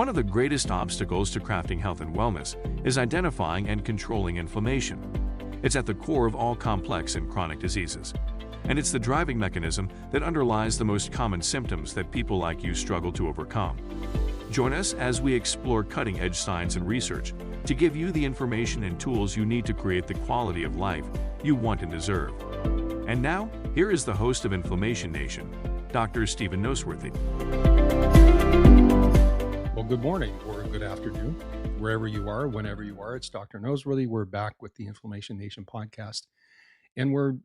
One of the greatest obstacles to crafting health and wellness is identifying and controlling inflammation. It's at the core of all complex and chronic diseases, and it's the driving mechanism that underlies the most common symptoms that people like you struggle to overcome. Join us as we explore cutting-edge science and research to give you the information and tools you need to create the quality of life you want and deserve. And now, here is the host of Inflammation Nation, Dr. Stephen Noseworthy. Well, good morning or good afternoon, wherever you are, whenever you are. It's Dr. Noseworthy. We're back with the Inflammation Nation podcast, and we're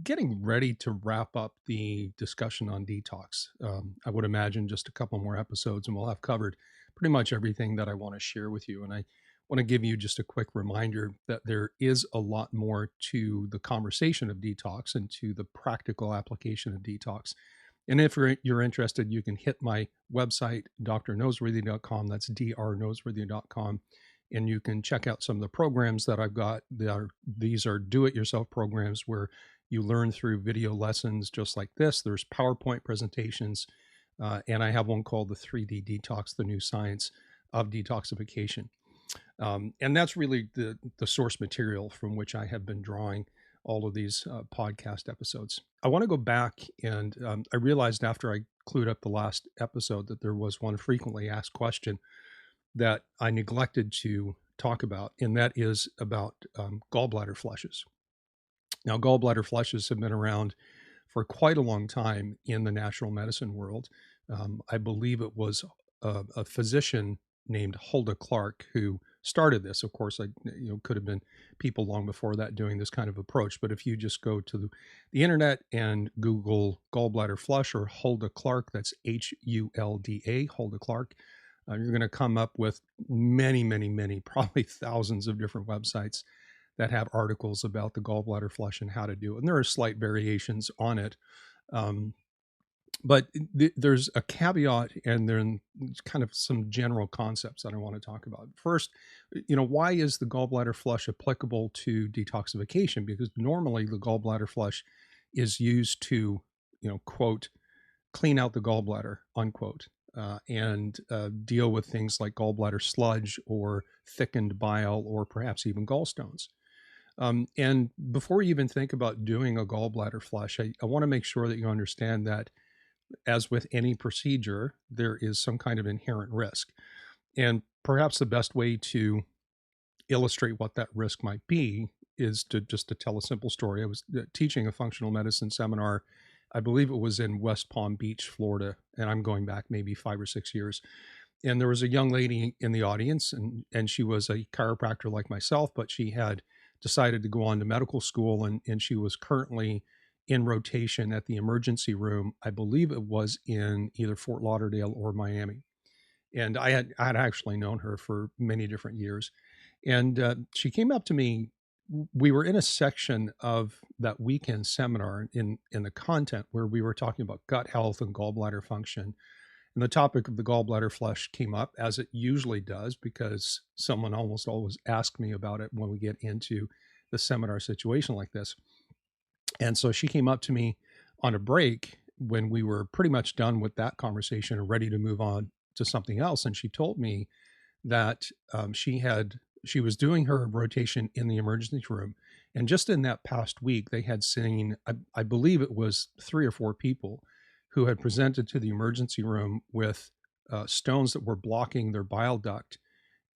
getting ready to wrap up the discussion on detox. I would imagine just a couple more episodes, and we'll have covered pretty much everything that I want to share with you. And I want to give you just a quick reminder that there is a lot more to the conversation of detox and to the practical application of detox. And if you're interested, you can hit my website, drnoseworthy.com. That's drnoseworthy.com. And you can check out some of the programs that I've got. These are do-it-yourself programs where you learn through video lessons just like this. There's PowerPoint presentations, and I have one called the 3D Detox, the New Science of Detoxification. And that's really the source material from which I have been drawing all of these podcast episodes. I want to go back, and I realized after I clued up the last episode that there was one frequently asked question that I neglected to talk about, and that is about gallbladder flushes. Now, gallbladder flushes have been around for quite a long time in the natural medicine world. I believe it was a physician named Hulda Clark who started this. Of course, could have been people long before that doing this kind of approach. But if you just go to the internet and Google gallbladder flush or Hulda Clark, that's Hulda, Hulda Clark, you're going to come up with many, probably thousands of different websites that have articles about the gallbladder flush and how to do it. And there are slight variations on it. But there's a caveat, and then kind of some general concepts that I want to talk about. First, why is the gallbladder flush applicable to detoxification? Because normally the gallbladder flush is used to, quote, clean out the gallbladder, unquote, and deal with things like gallbladder sludge or thickened bile or perhaps even gallstones. And before you even think about doing a gallbladder flush, I want to make sure that you understand that as with any procedure, there is some kind of inherent risk. And perhaps the best way to illustrate what that risk might be is to tell a simple story. I was teaching a functional medicine seminar. I believe it was in West Palm Beach, Florida, and I'm going back maybe 5 or 6 years. And there was a young lady in the audience, and she was a chiropractor like myself, but she had decided to go on to medical school, and she was currently in rotation at the emergency room. I believe it was in either Fort Lauderdale or Miami. And I had actually known her for many different years. And she came up to me. We were in a section of that weekend seminar in the content where we were talking about gut health and gallbladder function. And the topic of the gallbladder flush came up, as it usually does, because someone almost always asks me about it when we get into the seminar situation like this. And so she came up to me on a break when we were pretty much done with that conversation and ready to move on to something else. And she told me that she was doing her rotation in the emergency room. And just in that past week, they had seen, I believe it was 3 or 4 people who had presented to the emergency room with stones that were blocking their bile duct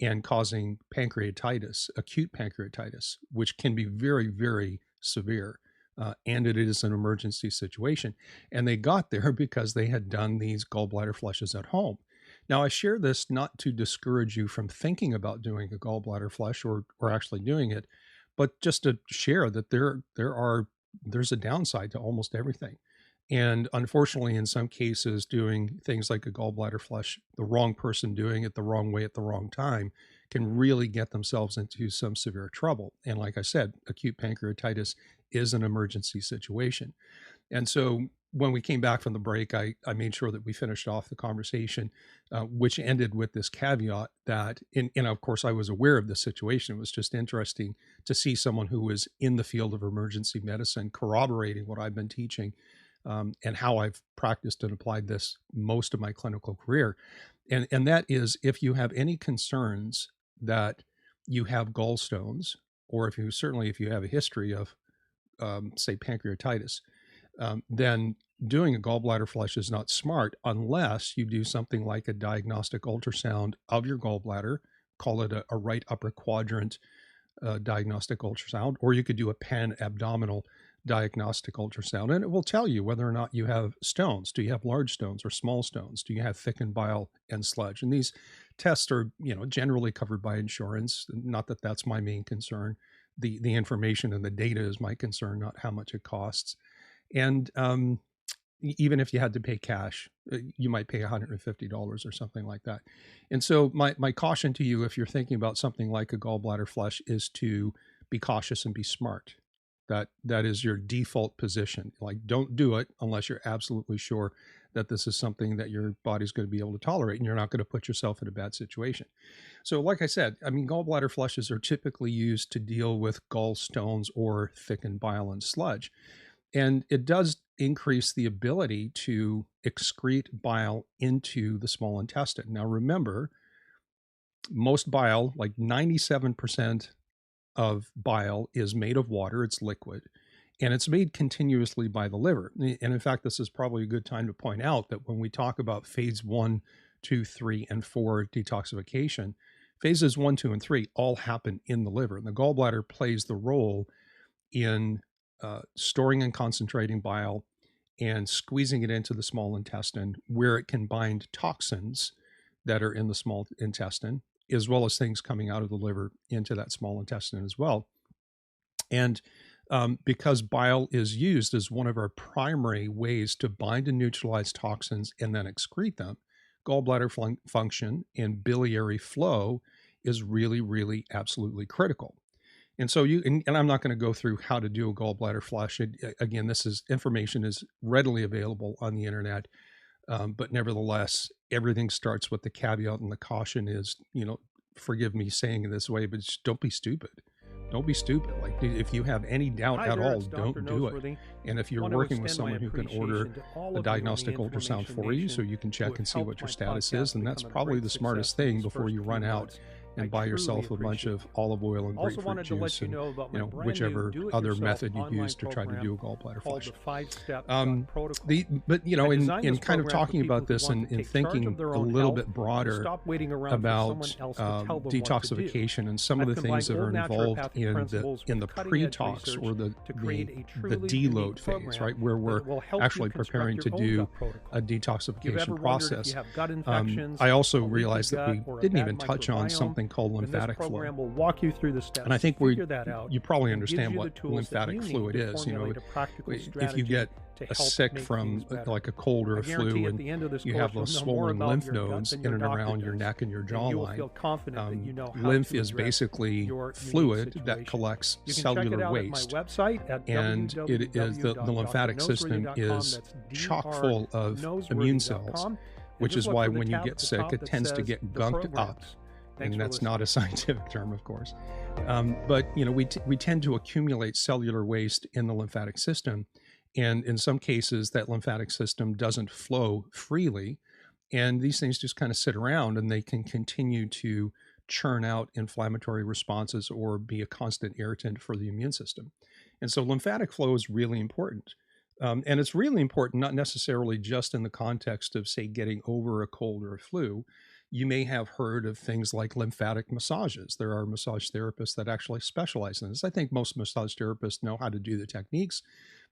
and causing pancreatitis, acute pancreatitis, which can be very, very severe. And it is an emergency situation. And they got there because they had done these gallbladder flushes at home. Now, I share this not to discourage you from thinking about doing a gallbladder flush or actually doing it, but just to share that there's a downside to almost everything. And unfortunately, in some cases, doing things like a gallbladder flush, the wrong person doing it the wrong way at the wrong time can really get themselves into some severe trouble. And like I said, acute pancreatitis is an emergency situation. And so when we came back from the break, I made sure that we finished off the conversation, which ended with this caveat that, and of course, I was aware of the situation. It was just interesting to see someone who was in the field of emergency medicine corroborating what I've been teaching and how I've practiced and applied this most of my clinical career. And that is, if you have any concerns that you have gallstones, or if you have a history of, say, pancreatitis, then doing a gallbladder flush is not smart unless you do something like a diagnostic ultrasound of your gallbladder, call it a right upper quadrant diagnostic ultrasound, or you could do a pan abdominal diagnostic ultrasound, and it will tell you whether or not you have stones. Do you have large stones or small stones? Do you have thickened bile and sludge? And these tests are, generally covered by insurance. Not that that's my main concern. The information and the data is my concern, not how much it costs. And even if you had to pay cash, you might pay $150 or something like that. And so my caution to you, if you're thinking about something like a gallbladder flush, is to be cautious and be smart. That is your default position. Like, don't do it unless you're absolutely sure that this is something that your body's going to be able to tolerate and you're not going to put yourself in a bad situation. So like I said, I mean, gallbladder flushes are typically used to deal with gallstones or thickened bile and sludge. And it does increase the ability to excrete bile into the small intestine. Now, remember, most bile, like 97% of bile, is made of water. It's liquid, and it's made continuously by the liver. And in fact, this is probably a good time to point out that when we talk about phase 1, 2, 3, and 4 detoxification, phases 1, 2, and 3 all happen in the liver. And the gallbladder plays the role in storing and concentrating bile and squeezing it into the small intestine, where it can bind toxins that are in the small intestine, as well as things coming out of the liver into that small intestine as well. And because bile is used as one of our primary ways to bind and neutralize toxins and then excrete them, gallbladder function and biliary flow is really, really absolutely critical. And so and I'm not going to go through how to do a gallbladder flush. Again, information is readily available on the internet. But nevertheless, everything starts with the caveat, and the caution is, forgive me saying it this way, but just don't be stupid. Don't be stupid. Like, if you have any doubt at all, don't do it. And if you're working with someone who can order a diagnostic ultrasound for you so you can check and see what your status is, then that's probably the smartest thing before you run out and buy yourself a bunch of olive oil and grapefruit juice and whichever other method you use to try to do a gallbladder flush. But in kind of talking about this and thinking a little bit broader about detoxification and some of the things that are involved in the pre-tox or the deload phase, right, where we're actually preparing to do a detoxification process. I also realized that we didn't even touch on something called lymphatic flow. We'll walk you through the steps. And I think you probably understand what lymphatic fluid is. If you get sick from like a cold or a flu and you have those swollen lymph nodes in and around your neck and your jawline, lymph is basically fluid that collects cellular waste, and it is the lymphatic system is chock full of immune cells, which is why when you get sick it tends to get gunked up. And that's not a scientific term, of course. But we tend to accumulate cellular waste in the lymphatic system. And in some cases, that lymphatic system doesn't flow freely. And these things just kind of sit around, and they can continue to churn out inflammatory responses or be a constant irritant for the immune system. And so lymphatic flow is really important. And it's really important, not necessarily just in the context of, say, getting over a cold or a flu. You may have heard of things like lymphatic massages. There are massage therapists that actually specialize in this. I think most massage therapists know how to do the techniques,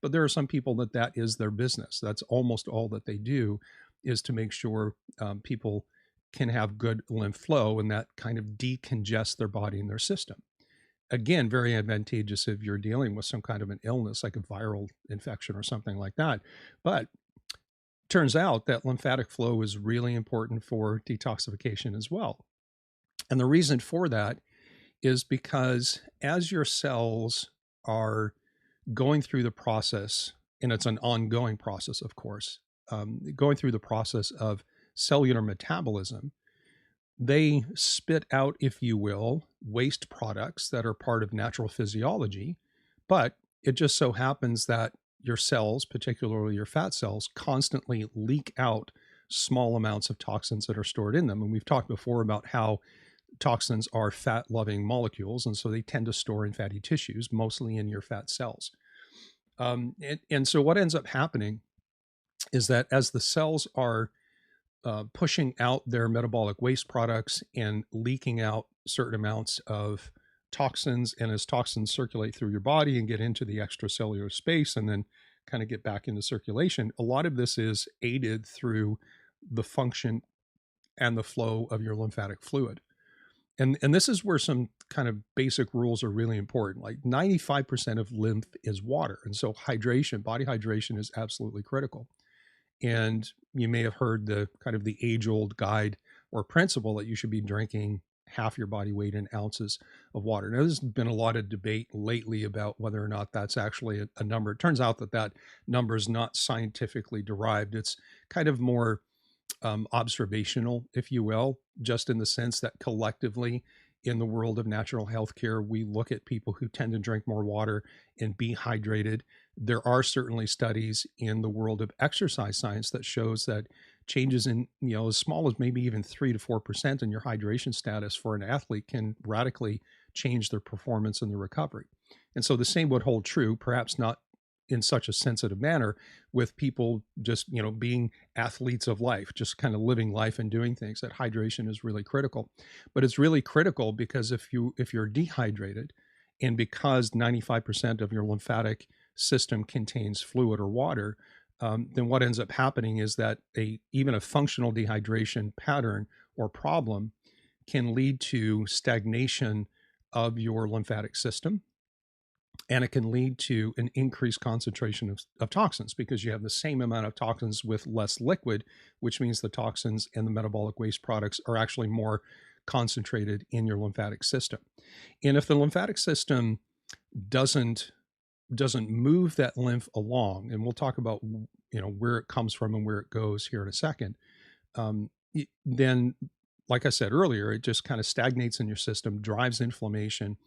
but there are some people that is their business. That's almost all that they do, is to make sure people can have good lymph flow, and that kind of decongest their body and their system. Again, very advantageous if you're dealing with some kind of an illness like a viral infection or something like that. But turns out that lymphatic flow is really important for detoxification as well. And the reason for that is because as your cells are going through the process, and it's an ongoing process, of course, going through the process of cellular metabolism, they spit out, if you will, waste products that are part of natural physiology. But it just so happens that your cells, particularly your fat cells, constantly leak out small amounts of toxins that are stored in them. And we've talked before about how toxins are fat loving molecules. And so they tend to store in fatty tissues, mostly in your fat cells. And so what ends up happening is that as the cells are pushing out their metabolic waste products and leaking out certain amounts of toxins, and as toxins circulate through your body and get into the extracellular space and then kind of get back into circulation, a lot of this is aided through the function and the flow of your lymphatic fluid. And this is where some kind of basic rules are really important. Like 95% of lymph is water. And so hydration, body hydration is absolutely critical. And you may have heard the kind of the age-old guide or principle that you should be drinking half your body weight in ounces of water. Now, there's been a lot of debate lately about whether or not that's actually a number. It turns out that that number is not scientifically derived. It's kind of more observational, if you will, just in the sense that collectively in the world of natural healthcare, we look at people who tend to drink more water and be hydrated. There are certainly studies in the world of exercise science that shows that changes in, as small as maybe even 3 to 4% in your hydration status for an athlete can radically change their performance and their recovery. And so the same would hold true, perhaps not in such a sensitive manner, with people just, being athletes of life, just kind of living life and doing things. That hydration is really critical. But it's really critical because if you're dehydrated, and because 95% of your lymphatic system contains fluid or water, then what ends up happening is that even a functional dehydration pattern or problem can lead to stagnation of your lymphatic system. And it can lead to an increased concentration of toxins, because you have the same amount of toxins with less liquid, which means the toxins and the metabolic waste products are actually more concentrated in your lymphatic system. And if the lymphatic system doesn't move that lymph along, and we'll talk about where it comes from and where it goes here in a second, then, like I said earlier, it just kind of stagnates in your system, drives inflammation,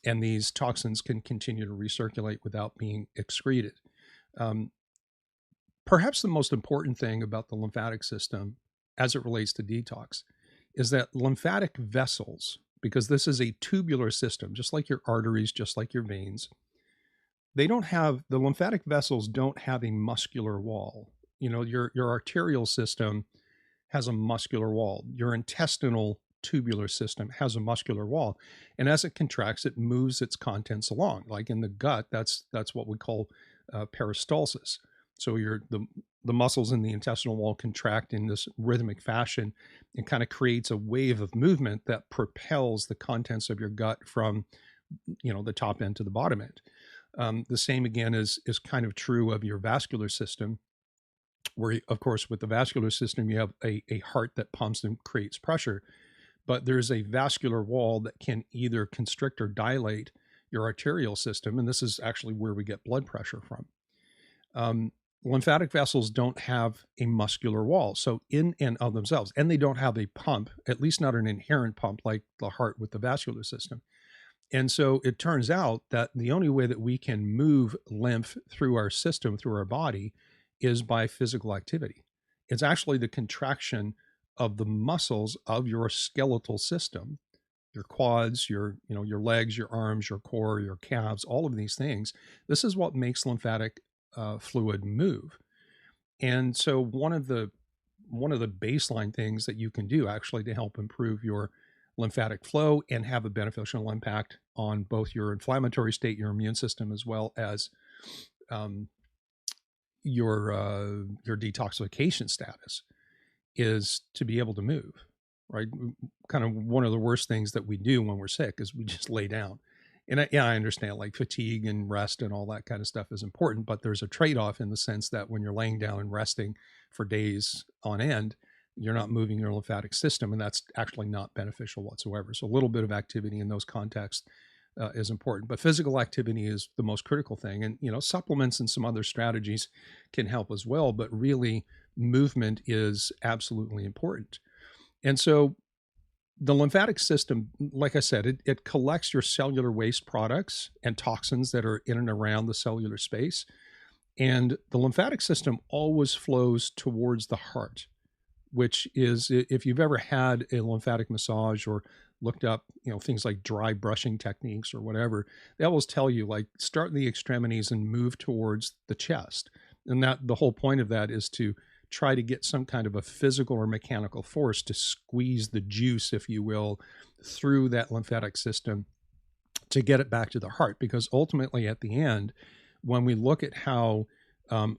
and these toxins can continue to recirculate without being excreted. Perhaps the most important thing about the lymphatic system as it relates to detox is that lymphatic vessels, because this is a tubular system, just like your arteries, just like your veins, the lymphatic vessels don't have a muscular wall. Your arterial system has a muscular wall. Your intestinal tubular system has a muscular wall, and as it contracts, it moves its contents along. Like in the gut, that's what we call peristalsis. So the muscles in the intestinal wall contract in this rhythmic fashion and kind of creates a wave of movement that propels the contents of your gut from the top end to the bottom end. The same again is kind of true of your vascular system, where of course with the vascular system you have a heart that pumps and creates pressure. But there's a vascular wall that can either constrict or dilate your arterial system, and this is actually where we get blood pressure from. Lymphatic vessels don't have a muscular wall, so in and of themselves, and they don't have a pump, at least not an inherent pump like the heart with the vascular system. And so it turns out that the only way that we can move lymph through our system, through our body, is by physical activity. It's actually the contraction of the muscles of your skeletal system, your quads, your legs, your arms, your core, your calves, all of these things. This is what makes lymphatic fluid move. And so one of the baseline things that you can do actually to help improve your lymphatic flow and have a beneficial impact on both your inflammatory state, your immune system, as well as your detoxification status, is to be able to move, right? Kind of one of the worst things that we do when we're sick is we just lay down. And I understand like fatigue and rest and all that kind of stuff is important, but there's a trade-off in the sense that when you're laying down and resting for days on end, you're not moving your lymphatic system, and that's actually not beneficial whatsoever. So a little bit of activity in those contexts is important, but physical activity is the most critical thing. And, supplements and some other strategies can help as well, but really movement is absolutely important. And so the lymphatic system, like I said, it collects your cellular waste products and toxins that are in and around the cellular space. And the lymphatic system always flows towards the heart, which is, if you've ever had a lymphatic massage or looked up, things like dry brushing techniques or whatever, they always tell you, like, start in the extremities and move towards the chest. And that the whole point of that is to try to get some kind of a physical or mechanical force to squeeze the juice, if you will, through that lymphatic system to get it back to the heart. Because ultimately, at the end, when we look at how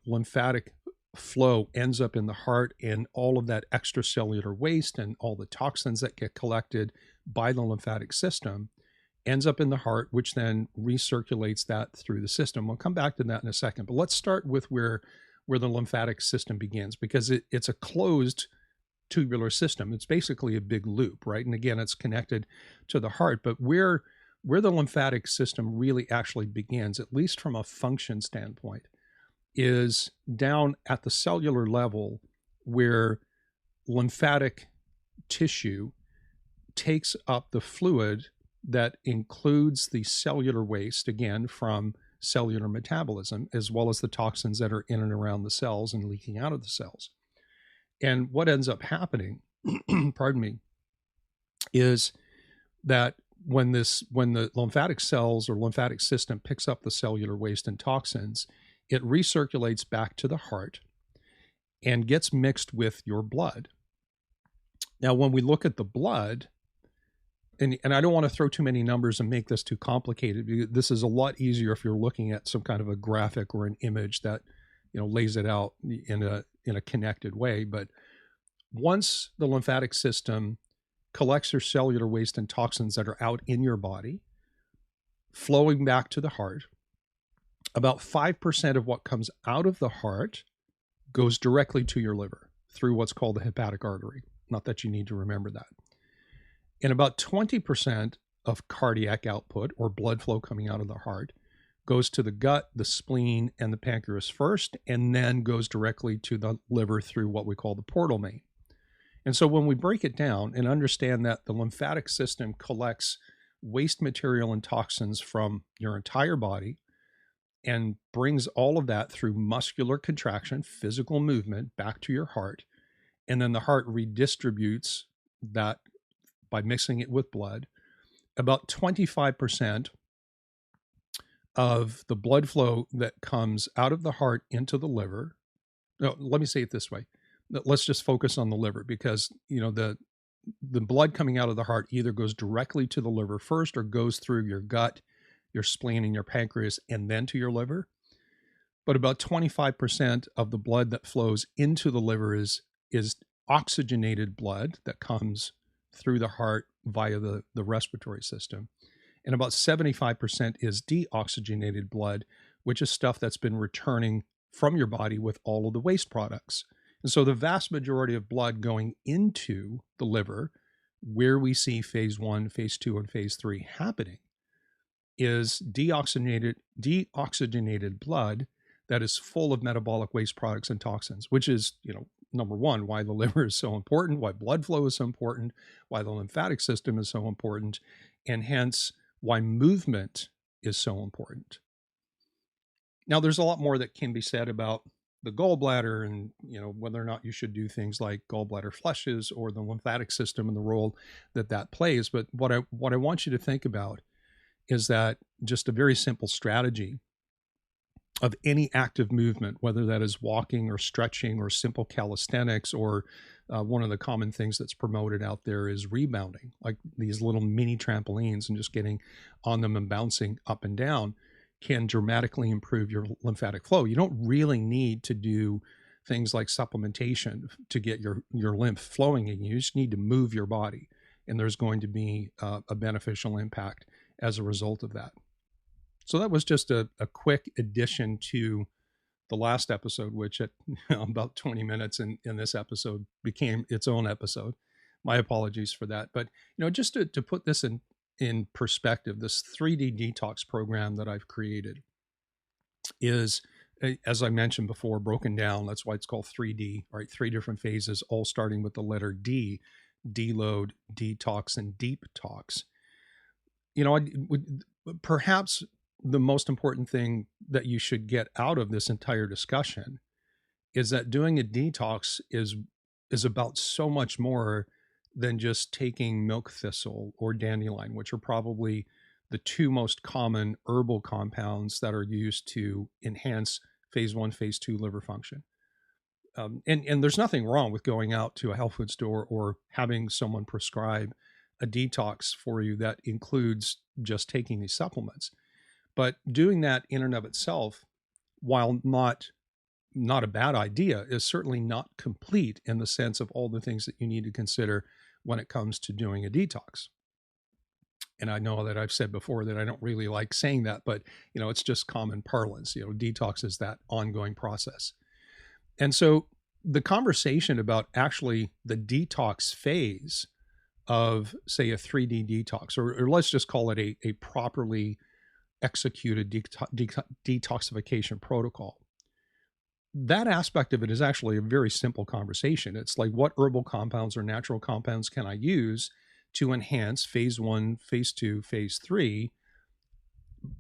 lymphatic flow ends up in the heart, and all of that extracellular waste and all the toxins that get collected by the lymphatic system ends up in the heart, which then recirculates that through the system. We'll come back to that in a second, but let's start with where the lymphatic system begins, because it's a closed tubular system. It's basically a big loop, right? And again, it's connected to the heart, but where the lymphatic system really actually begins, at least from a function standpoint, is down at the cellular level, where lymphatic tissue takes up the fluid that includes the cellular waste, again, from cellular metabolism, as well as the toxins that are in and around the cells and leaking out of the cells. And what ends up happening, pardon me, is that when the lymphatic cells or lymphatic system picks up the cellular waste and toxins, it recirculates back to the heart and gets mixed with your blood. Now, when we look at the blood, and I don't want to throw too many numbers and make this too complicated, because this is a lot easier if you're looking at some kind of a graphic or an image that lays it out in a connected way. But once the lymphatic system collects your cellular waste and toxins that are out in your body, flowing back to the heart, about 5% of what comes out of the heart goes directly to your liver through what's called the hepatic artery. Not that you need to remember that. And about 20% of cardiac output, or blood flow coming out of the heart, goes to the gut, the spleen, and the pancreas first, and then goes directly to the liver through what we call the portal vein. And so when we break it down and understand that the lymphatic system collects waste material and toxins from your entire body and brings all of that through muscular contraction, physical movement, back to your heart, and then the heart redistributes that by mixing it with blood, about 25% of the blood flow that comes out of the heart into the liver. No, let me say it this way. Let's just focus on the liver, because the blood coming out of the heart either goes directly to the liver first or goes through your gut, your spleen, and your pancreas, and then to your liver. But about 25% of the blood that flows into the liver is oxygenated blood that comes through the heart via the respiratory system. And about 75% is deoxygenated blood, which is stuff that's been returning from your body with all of the waste products. And so the vast majority of blood going into the liver, where we see phase 1, phase 2, and phase 3 happening, is deoxygenated blood that is full of metabolic waste products and toxins, which is, number one, why the liver is so important, why blood flow is so important, why the lymphatic system is so important, and hence why movement is so important. Now, there's a lot more that can be said about the gallbladder and, whether or not you should do things like gallbladder flushes or the lymphatic system and the role that plays. But what I want you to think about is that just a very simple strategy of any active movement, whether that is walking or stretching or simple calisthenics, or one of the common things that's promoted out there is rebounding, like these little mini trampolines, and just getting on them and bouncing up and down can dramatically improve your lymphatic flow. You don't really need to do things like supplementation to get your lymph flowing in. You just need to move your body, and there's going to be a beneficial impact as a result of that. So that was just a quick addition to the last episode, which at about 20 minutes in this episode became its own episode. My apologies for that. But, just to put this in perspective, this 3D detox program that I've created is, as I mentioned before, broken down. That's why it's called 3D, right? 3 different phases, all starting with the letter D: deload, detox, and deep tox. I would perhaps the most important thing that you should get out of this entire discussion is that doing a detox is about so much more than just taking milk thistle or dandelion, which are probably the two most common herbal compounds that are used to enhance phase one, phase two liver function. And there's nothing wrong with going out to a health food store or having someone prescribe a detox for you that includes just taking these supplements. But doing that in and of itself, while not a bad idea, is certainly not complete in the sense of all the things that you need to consider when it comes to doing a detox. And I know that I've said before that I don't really like saying that, but it's just common parlance. Detox is that ongoing process. And so the conversation about actually the detox phase of, say, a 3D detox, or let's just call it a properly executed detoxification protocol, that aspect of it is actually a very simple conversation. It's like, what herbal compounds or natural compounds can I use to enhance phase one, phase two, phase three?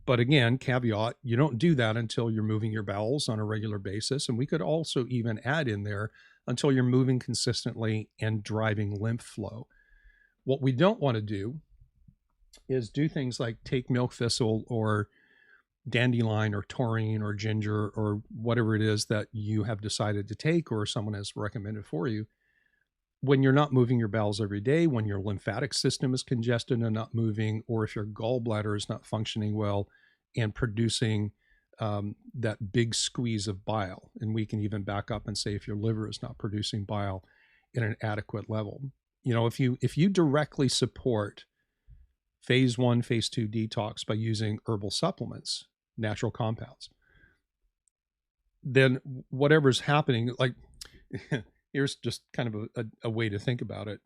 But again, caveat, you don't do that until you're moving your bowels on a regular basis. And we could also even add in there until you're moving consistently and driving lymph flow. What we don't want to do is do things like take milk thistle or dandelion or taurine or ginger or whatever it is that you have decided to take or someone has recommended for you when you're not moving your bowels every day, when your lymphatic system is congested and not moving, or if your gallbladder is not functioning well and producing that big squeeze of bile. And we can even back up and say if your liver is not producing bile in an adequate level. If you directly support phase one, phase two detox by using herbal supplements, natural compounds, then whatever's happening, like here's just kind of a way to think about it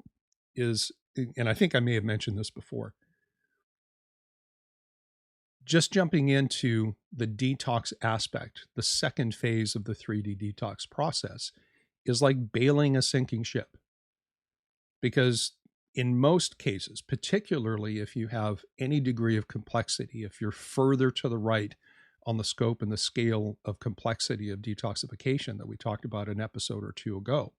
is, and I think I may have mentioned this before, just jumping into the detox aspect, the second phase of the 3D detox process is like bailing a sinking ship. Because in most cases, particularly if you have any degree of complexity, if you're further to the right on the scope and the scale of complexity of detoxification that we talked about an episode or two ago,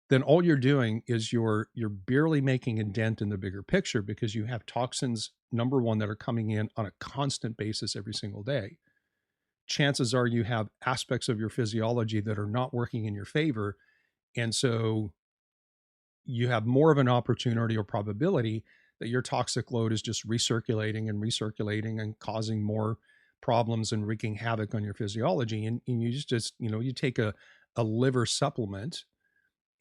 then all you're doing is you're barely making a dent in the bigger picture because you have toxins, number one, that are coming in on a constant basis every single day. Chances are you have aspects of your physiology that are not working in your favor. And so you have more of an opportunity or probability that your toxic load is just recirculating and causing more problems and wreaking havoc on your physiology. And you just you take a liver supplement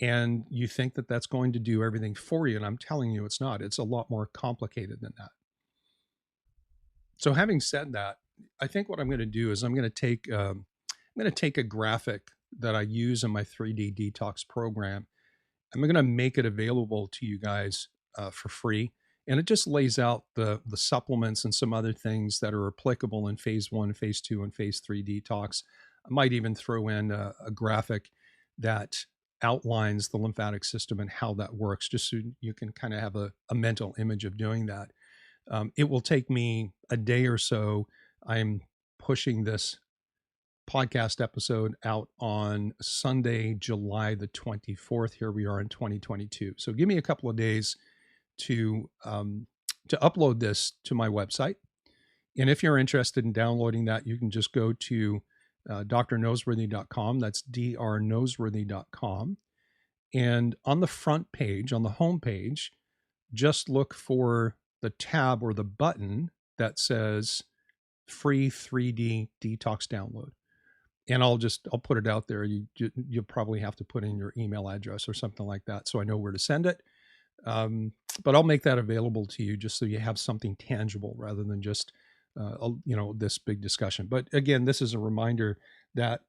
and you think that that's going to do everything for you. And I'm telling you, it's not. It's a lot more complicated than that. So having said that, I think what I'm going to do is I'm going to take a graphic that I use in my 3D detox program. I'm going to make it available to you guys for free. And it just lays out the supplements and some other things that are applicable in phase one, phase two, and phase three detox. I might even throw in a graphic that outlines the lymphatic system and how that works, just so you can kind of have a mental image of doing that. It will take me a day or so. I'm pushing this podcast episode out on Sunday, July the 24th. Here we are in 2022. So give me a couple of days to upload this to my website. And if you're interested in downloading that, you can just go to drnoseworthy.com. That's drnoseworthy.com. And on the front page, on the home page, just look for the tab or the button that says free 3D detox download. And I'll put it out there. You'll probably have to put in your email address or something like that so I know where to send it. But I'll make that available to you just so you have something tangible rather than just this big discussion. But again, this is a reminder that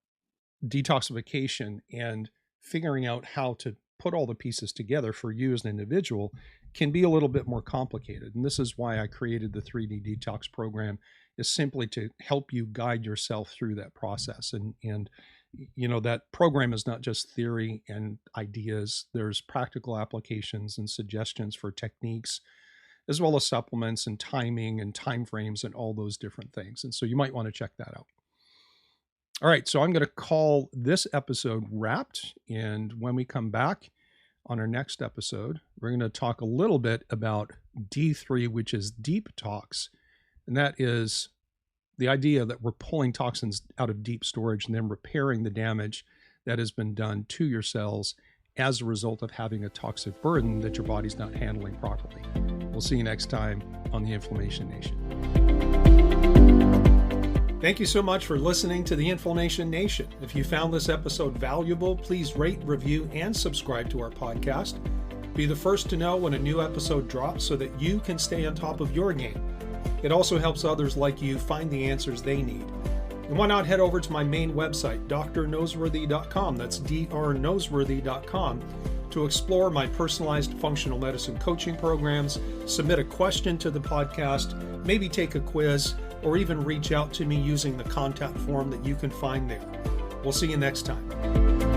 detoxification and figuring out how to put all the pieces together for you as an individual can be a little bit more complicated. And this is why I created the 3D detox program, is simply to help you guide yourself through that process. And that program is not just theory and ideas. There's practical applications and suggestions for techniques as well as supplements and timing and time frames and all those different things. And so you might want to check that out. All right, so I'm going to call this episode wrapped. And when we come back on our next episode, we're going to talk a little bit about D3, which is deep tox. And that is the idea that we're pulling toxins out of deep storage and then repairing the damage that has been done to your cells as a result of having a toxic burden that your body's not handling properly. We'll see you next time on the Inflammation Nation. Thank you so much for listening to the Inflammation Nation. If you found this episode valuable, please rate, review, and subscribe to our podcast. Be the first to know when a new episode drops so that you can stay on top of your game. It also helps others like you find the answers they need. And why not head over to my main website, drnoseworthy.com, that's drnoseworthy.com, to explore my personalized functional medicine coaching programs, submit a question to the podcast, maybe take a quiz, or even reach out to me using the contact form that you can find there. We'll see you next time.